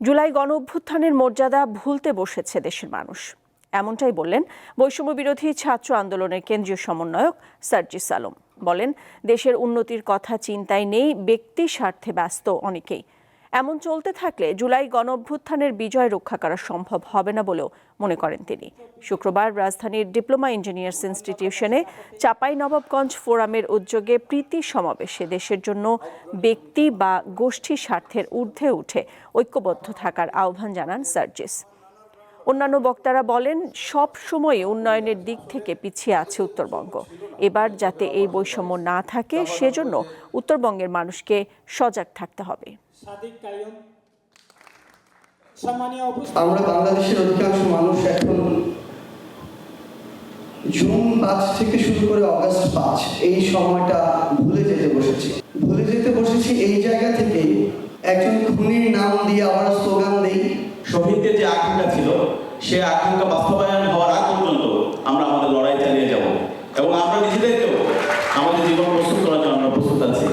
জুলাই গণঅভ্যুত্থানের মর্যাদা ভুলতে বসেছে দেশের মানুষ, এমনটাই বললেন বৈষম্য বিরোধী ছাত্র আন্দোলনের কেন্দ্রীয় সমন্বয়ক সার্জিস আলম। বলেন, দেশের উন্নতির কথা চিন্তায় নেই, ব্যক্তি স্বার্থে ব্যস্ত অনেকেই। এমন চলতে থাকলে জুলাই গণঅভ্যুত্থানের বিজয় রক্ষা করা সম্ভব হবে না বলেও মনে করেন তিনি। শুক্রবার রাজধানীর ডিপ্লোমা ইঞ্জিনিয়ার্স ইনস্টিটিউশনে চাঁপাইনবাবগঞ্জ ফোরামের উদ্যোগে প্রীতি সমাবেশে দেশের জন্য ব্যক্তি বা গোষ্ঠী স্বার্থের ঊর্ধ্বে উঠে ঐক্যবদ্ধ থাকার আহ্বান জানান সার্জিস। অন্যান্য বক্তারা বলেন, সব সময় উন্নয়নের দিক থেকে পিছিয়ে আছে উত্তরবঙ্গ। এবার যাতে এই বৈষম্য না থাকে সেজন্য উত্তরবঙ্গের মানুষকে সজাগ থাকতে হবে। আমরা বাংলাদেশের অধিকাংশ মানুষ এখন জুন 5 থেকে শুরু করে অগাস্ট 5 এই সময়টা ভুলে যেতে বসেছি এই জায়গা থেকে একজন খুনির নাম দিয়ে আবার স্লোগান দেই। শহীদদের যে আকাঙ্ক্ষা ছিল সে আকাঙ্ক্ষা বাস্তবায়ন হওয়ার আগ পর্যন্ত আমরা আমাদের লড়াই চালিয়ে যাব এবং আমরা নিজেদেরকেও আমাদের জীবন প্রস্তুত করার জন্য আমরা প্রস্তুত আছি।